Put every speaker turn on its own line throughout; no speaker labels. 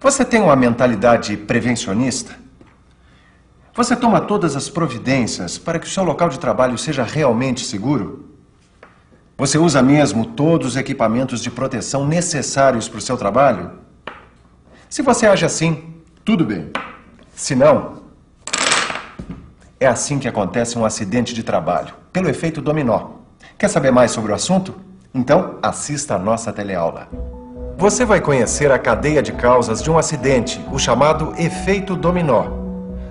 Você tem uma mentalidade prevencionista? Você toma todas as providências para que o seu local de trabalho seja realmente seguro? Você usa mesmo todos os equipamentos de proteção necessários para o seu trabalho? Se você age assim, tudo bem. Se não, é assim que acontece um acidente de trabalho, pelo efeito dominó. Quer saber mais sobre o assunto? Então, assista a nossa teleaula. Você vai conhecer a cadeia de causas de um acidente, o chamado efeito dominó.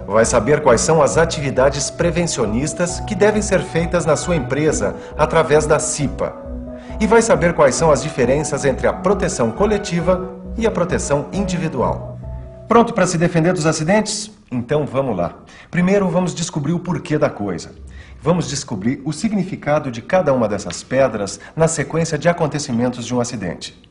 Vai saber quais são as atividades prevencionistas que devem ser feitas na sua empresa através da CIPA. E vai saber quais são as diferenças entre a proteção coletiva e a proteção individual. Pronto para se defender dos acidentes? Então vamos lá. Primeiro vamos descobrir o porquê da coisa. Vamos descobrir o significado de cada uma dessas pedras na sequência de acontecimentos de um acidente.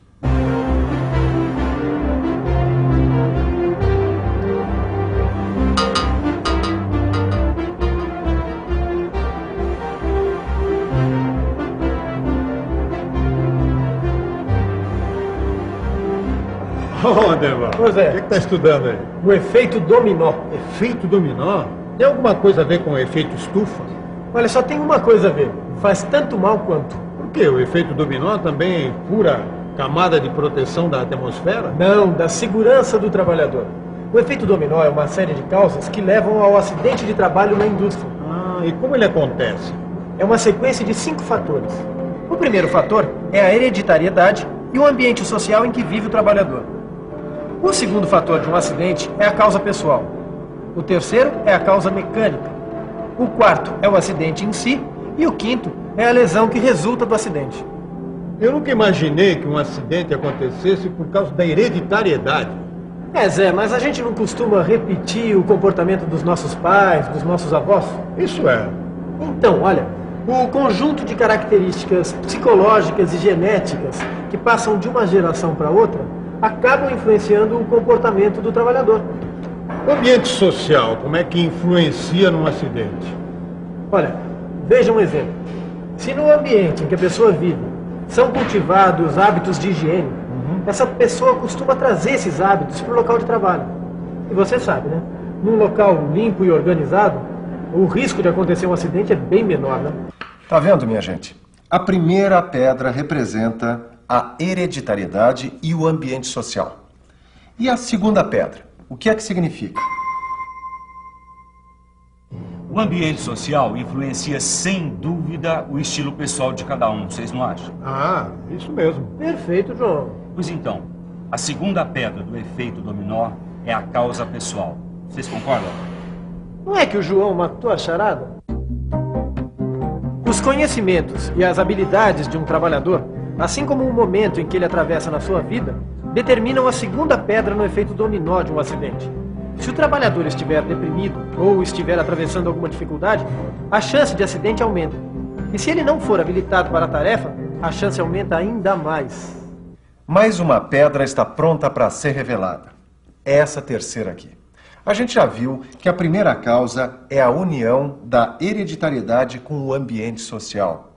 Ô, Andeva,
Pois é.
o que está estudando aí?
O efeito dominó.
Efeito dominó? Tem alguma coisa a ver com o efeito estufa?
Olha, só tem uma coisa a ver. Faz tanto mal quanto.
Por quê? O efeito dominó também pura camada de proteção da atmosfera?
Não, da segurança do trabalhador. O efeito dominó é uma série de causas que levam ao acidente de trabalho na indústria.
Ah, e como ele acontece?
É uma sequência de 5 fatores. O primeiro fator é a hereditariedade e o ambiente social em que vive o trabalhador. O segundo fator de um acidente é a causa pessoal. O terceiro é a causa mecânica. O quarto é o acidente em si. E o quinto é a lesão que resulta do acidente.
Eu nunca imaginei que um acidente acontecesse por causa da hereditariedade.
É, Zé, mas a gente não costuma repetir o comportamento dos nossos pais, dos nossos avós?
Isso é.
Então, olha, o conjunto de características psicológicas e genéticas que passam de uma geração para outra acabam influenciando o comportamento do trabalhador.
O ambiente social, como é que influencia num acidente?
Olha, veja um exemplo. Se no ambiente em que a pessoa vive são cultivados hábitos de higiene, essa pessoa costuma trazer esses hábitos para o local de trabalho. E você sabe, né? Num local limpo e organizado, o risco de acontecer um acidente é bem menor, né?
Tá vendo, minha gente? A primeira pedra representa a hereditariedade e o ambiente social. E a segunda pedra, o que é que significa?
O ambiente social influencia sem dúvida o estilo pessoal de cada um, vocês não acham?
Ah, isso mesmo.
Perfeito, João.
Pois então, a segunda pedra do efeito dominó é a causa pessoal. Vocês concordam?
Não é que o João matou a charada? Os conhecimentos e as habilidades de um trabalhador, assim como o momento em que ele atravessa na sua vida, determinam a segunda pedra no efeito dominó de um acidente. Se o trabalhador estiver deprimido ou estiver atravessando alguma dificuldade, a chance de acidente aumenta. E se ele não for habilitado para a tarefa, a chance aumenta ainda mais.
Mais uma pedra está pronta para ser revelada. É essa terceira aqui. A gente já viu que a primeira causa é a união da hereditariedade com o ambiente social.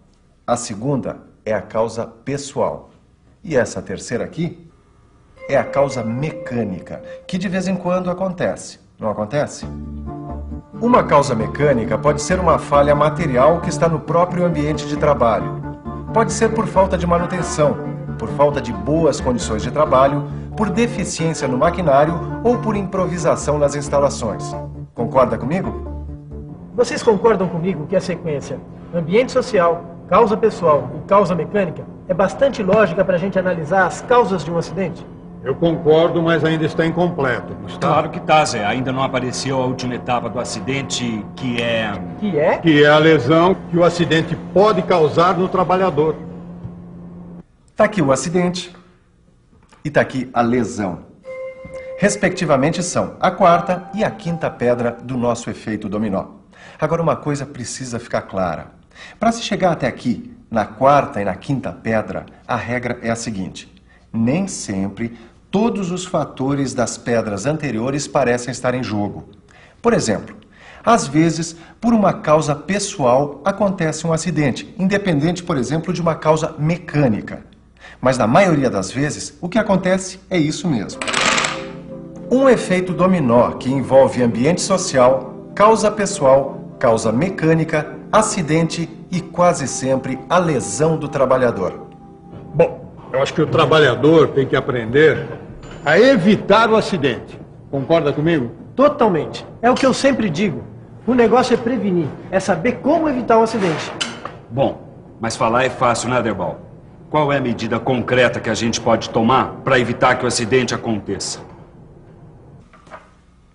A segunda é a causa pessoal. E essa terceira aqui é a causa mecânica, que de vez em quando acontece. Não acontece? Uma causa mecânica pode ser uma falha material que está no próprio ambiente de trabalho. Pode ser por falta de manutenção, por falta de boas condições de trabalho, por deficiência no maquinário ou por improvisação nas instalações. Concorda comigo?
Vocês concordam comigo que a sequência ambiente social, causa pessoal e causa mecânica é bastante lógica para a gente analisar as causas de um acidente?
Eu concordo, mas ainda está incompleto.
Claro que tá, Zé. Ainda não apareceu a última etapa do acidente, que é...
Que é?
Que é a lesão que o acidente pode causar no trabalhador.
Tá aqui o acidente e tá aqui a lesão. Respectivamente são a quarta e a quinta pedra do nosso efeito dominó. Agora uma coisa precisa ficar clara. Para se chegar até aqui, na quarta e na quinta pedra, a regra é a seguinte: nem sempre todos os fatores das pedras anteriores parecem estar em jogo. Por exemplo, às vezes, por uma causa pessoal, acontece um acidente, independente, por exemplo, de uma causa mecânica. Mas na maioria das vezes, o que acontece é isso mesmo. Um efeito dominó que envolve ambiente social, causa pessoal, causa mecânica, acidente e quase sempre a lesão do trabalhador.
Bom, eu acho que o trabalhador tem que aprender a evitar o acidente. Concorda comigo?
Totalmente. É o que eu sempre digo. O negócio é prevenir, é saber como evitar o acidente.
Bom, mas falar é fácil, né, Derbal? Qual é a medida concreta que a gente pode tomar para evitar que o acidente aconteça?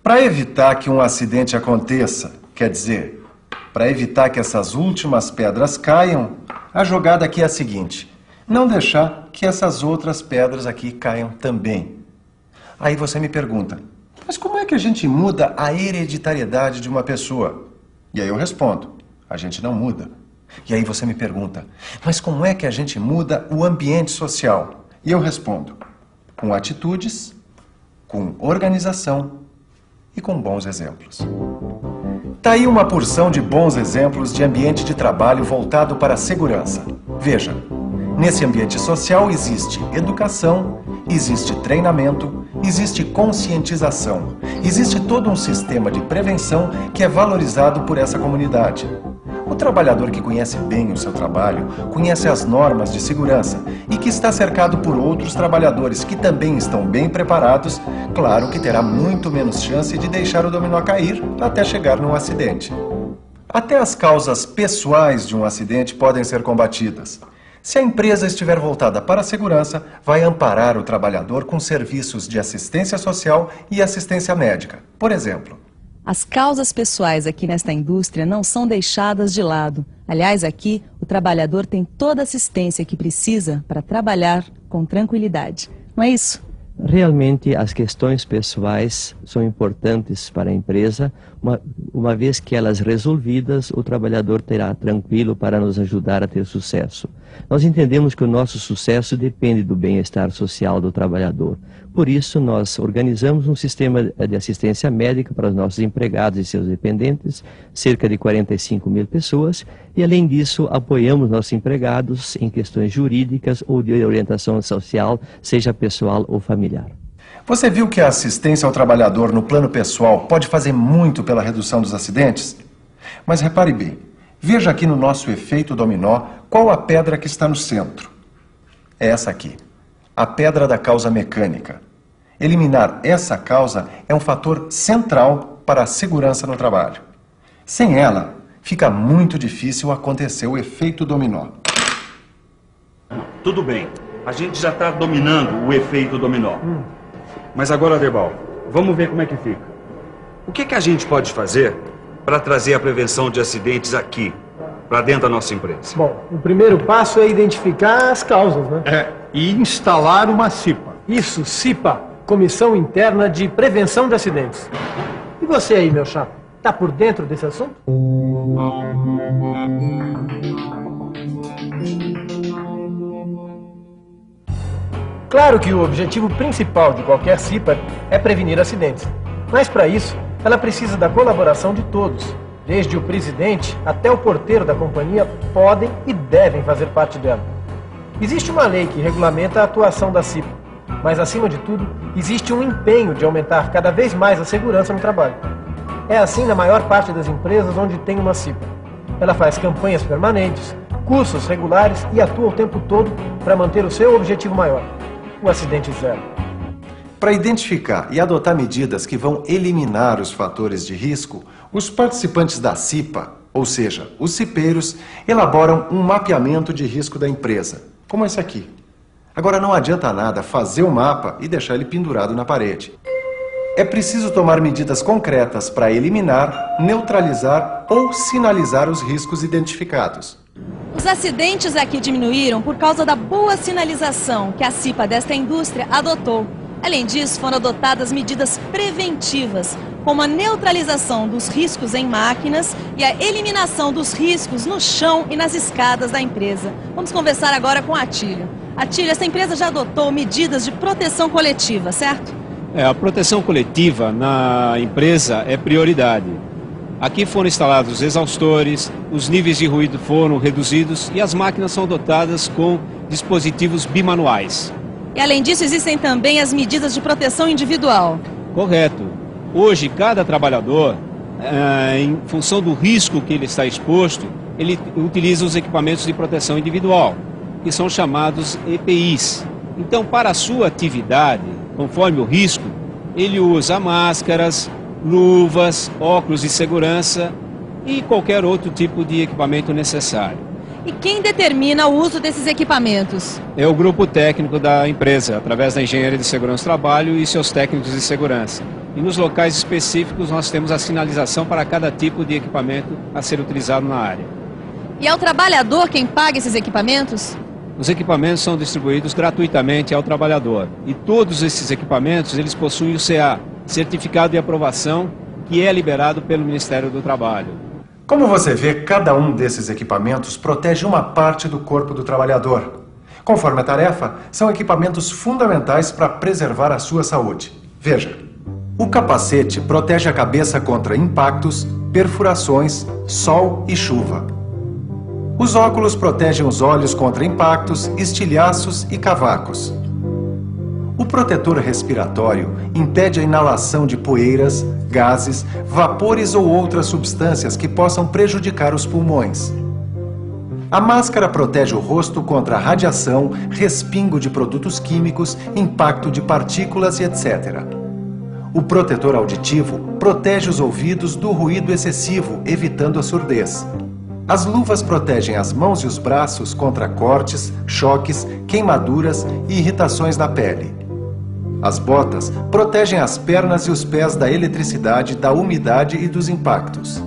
Para evitar que um acidente aconteça, quer dizer, para evitar que essas últimas pedras caiam, a jogada aqui é a seguinte: não deixar que essas outras pedras aqui caiam também. Aí você me pergunta, mas como é que a gente muda a hereditariedade de uma pessoa? E aí eu respondo, a gente não muda. E aí você me pergunta, mas como é que a gente muda o ambiente social? E eu respondo, com atitudes, com organização e com bons exemplos. Tá aí uma porção de bons exemplos de ambiente de trabalho voltado para a segurança. Veja, nesse ambiente social existe educação, existe treinamento, existe conscientização, existe todo um sistema de prevenção que é valorizado por essa comunidade. O trabalhador que conhece bem o seu trabalho, conhece as normas de segurança e que está cercado por outros trabalhadores que também estão bem preparados, claro que terá muito menos chance de deixar o dominó cair até chegar num acidente. Até as causas pessoais de um acidente podem ser combatidas. Se a empresa estiver voltada para a segurança, vai amparar o trabalhador com serviços de assistência social e assistência médica. Por exemplo,
as causas pessoais aqui nesta indústria não são deixadas de lado. Aliás, aqui o trabalhador tem toda a assistência que precisa para trabalhar com tranquilidade. Não é isso?
Realmente, as questões pessoais são importantes para a empresa. Uma vez que elas resolvidas, o trabalhador terá tranquilo para nos ajudar a ter sucesso. Nós entendemos que o nosso sucesso depende do bem-estar social do trabalhador. Por isso, nós organizamos um sistema de assistência médica para os nossos empregados e seus dependentes, cerca de 45 mil pessoas, e além disso, apoiamos nossos empregados em questões jurídicas ou de orientação social, seja pessoal ou familiar.
Você viu que a assistência ao trabalhador no plano pessoal pode fazer muito pela redução dos acidentes? Mas repare bem, veja aqui no nosso efeito dominó qual a pedra que está no centro. É essa aqui, a pedra da causa mecânica. Eliminar essa causa é um fator central para a segurança no trabalho. Sem ela, fica muito difícil acontecer o efeito dominó.
Tudo bem, a gente já está dominando o efeito dominó. Mas agora, Derbal, vamos ver como é que fica. O que a gente pode fazer para trazer a prevenção de acidentes aqui, para dentro da nossa empresa?
Bom, o primeiro passo é identificar as causas, né?
E instalar uma CIPA.
Isso, CIPA, Comissão Interna de Prevenção de Acidentes. E você aí, meu chapa, tá por dentro desse assunto? Claro que o objetivo principal de qualquer CIPA é prevenir acidentes. Mas para isso, ela precisa da colaboração de todos. Desde o presidente até o porteiro da companhia podem e devem fazer parte dela. Existe uma lei que regulamenta a atuação da CIPA, mas acima de tudo, existe um empenho de aumentar cada vez mais a segurança no trabalho. É assim na maior parte das empresas onde tem uma CIPA. Ela faz campanhas permanentes, cursos regulares e atua o tempo todo para manter o seu objetivo maior, o acidente zero.
Para identificar e adotar medidas que vão eliminar os fatores de risco, os participantes da CIPA, ou seja, os cipeiros, elaboram um mapeamento de risco da empresa, como esse aqui. Agora não adianta nada fazer o mapa e deixar ele pendurado na parede. É preciso tomar medidas concretas para eliminar, neutralizar ou sinalizar os riscos identificados.
Os acidentes aqui diminuíram por causa da boa sinalização que a CIPA desta indústria adotou. Além disso, foram adotadas medidas preventivas, como a neutralização dos riscos em máquinas e a eliminação dos riscos no chão e nas escadas da empresa. Vamos conversar agora com a Atílio. Atílio, essa empresa já adotou medidas de proteção coletiva, certo?
A proteção coletiva na empresa é prioridade. Aqui foram instalados exaustores, os níveis de ruído foram reduzidos e as máquinas são dotadas com dispositivos bimanuais.
E além disso, existem também as medidas de proteção individual.
Correto. Hoje, cada trabalhador, em função do risco que ele está exposto, ele utiliza os equipamentos de proteção individual, que são chamados EPIs. Então, para a sua atividade, conforme o risco, ele usa máscaras, luvas, óculos de segurança e qualquer outro tipo de equipamento necessário.
E quem determina o uso desses equipamentos?
É o grupo técnico da empresa, através da Engenharia de Segurança do Trabalho e seus técnicos de segurança. E nos locais específicos nós temos a sinalização para cada tipo de equipamento a ser utilizado na área.
E é o trabalhador quem paga esses equipamentos?
Os equipamentos são distribuídos gratuitamente ao trabalhador. E todos esses equipamentos, eles possuem o CA, Certificado de Aprovação, que é liberado pelo Ministério do Trabalho.
Como você vê, cada um desses equipamentos protege uma parte do corpo do trabalhador. Conforme a tarefa, são equipamentos fundamentais para preservar a sua saúde. Veja, o capacete protege a cabeça contra impactos, perfurações, sol e chuva. Os óculos protegem os olhos contra impactos, estilhaços e cavacos. O protetor respiratório impede a inalação de poeiras, gases, vapores ou outras substâncias que possam prejudicar os pulmões. A máscara protege o rosto contra radiação, respingo de produtos químicos, impacto de partículas e etc. O protetor auditivo protege os ouvidos do ruído excessivo, evitando a surdez. As luvas protegem as mãos e os braços contra cortes, choques, queimaduras e irritações na pele. As botas protegem as pernas e os pés da eletricidade, da umidade e dos impactos.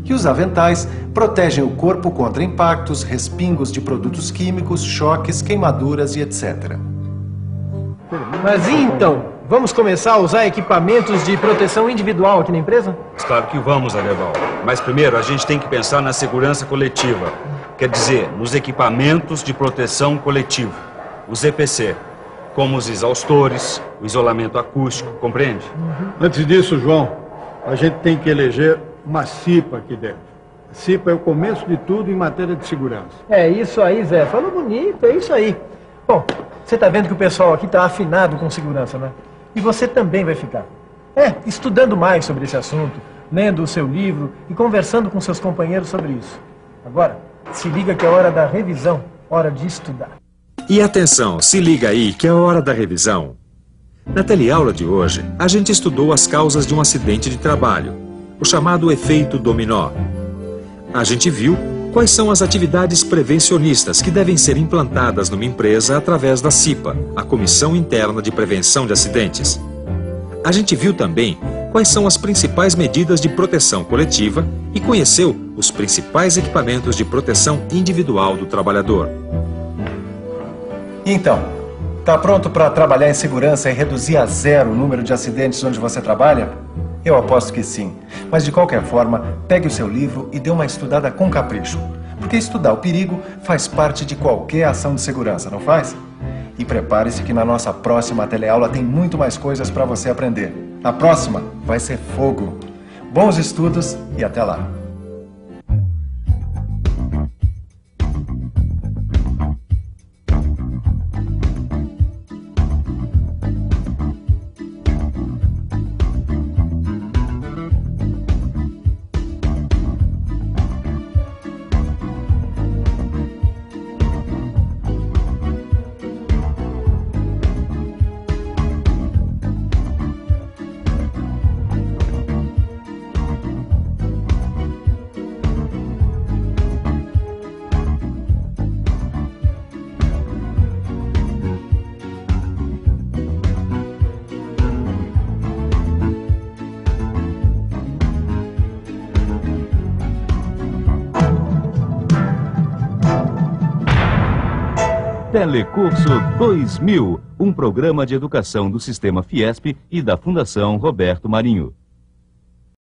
E os aventais protegem o corpo contra impactos, respingos de produtos químicos, choques, queimaduras e etc.
Mas e então? Vamos começar a usar equipamentos de proteção individual aqui na empresa?
Claro que vamos, Aderbal. Mas primeiro a gente tem que pensar na segurança coletiva. Quer dizer, nos equipamentos de proteção coletiva, os EPC, como os exaustores, o isolamento acústico, compreende?
Antes disso, João, a gente tem que eleger uma CIPA aqui dentro. A CIPA é o começo de tudo em matéria de segurança.
É isso aí, Zé. Falou bonito, é isso aí. Bom, você tá vendo que o pessoal aqui tá afinado com segurança, né? E você também vai ficar. Estudando mais sobre esse assunto, lendo o seu livro e conversando com seus companheiros sobre isso. Agora, se liga que é hora da revisão, hora de estudar.
E atenção, se liga aí que é hora da revisão. Na teleaula de hoje, a gente estudou as causas de um acidente de trabalho, o chamado efeito dominó. A gente viu quais são as atividades prevencionistas que devem ser implantadas numa empresa através da CIPA, a Comissão Interna de Prevenção de Acidentes. A gente viu também quais são as principais medidas de proteção coletiva e conheceu os principais equipamentos de proteção individual do trabalhador.
Então, está pronto para trabalhar em segurança e reduzir a zero o número de acidentes onde você trabalha? Eu aposto que sim. Mas de qualquer forma, pegue o seu livro e dê uma estudada com capricho. Porque estudar o perigo faz parte de qualquer ação de segurança, não faz? E prepare-se que na nossa próxima teleaula tem muito mais coisas para você aprender. A próxima vai ser fogo. Bons estudos e até lá.
Telecurso 2000, um programa de educação do Sistema Fiesp e da Fundação Roberto Marinho.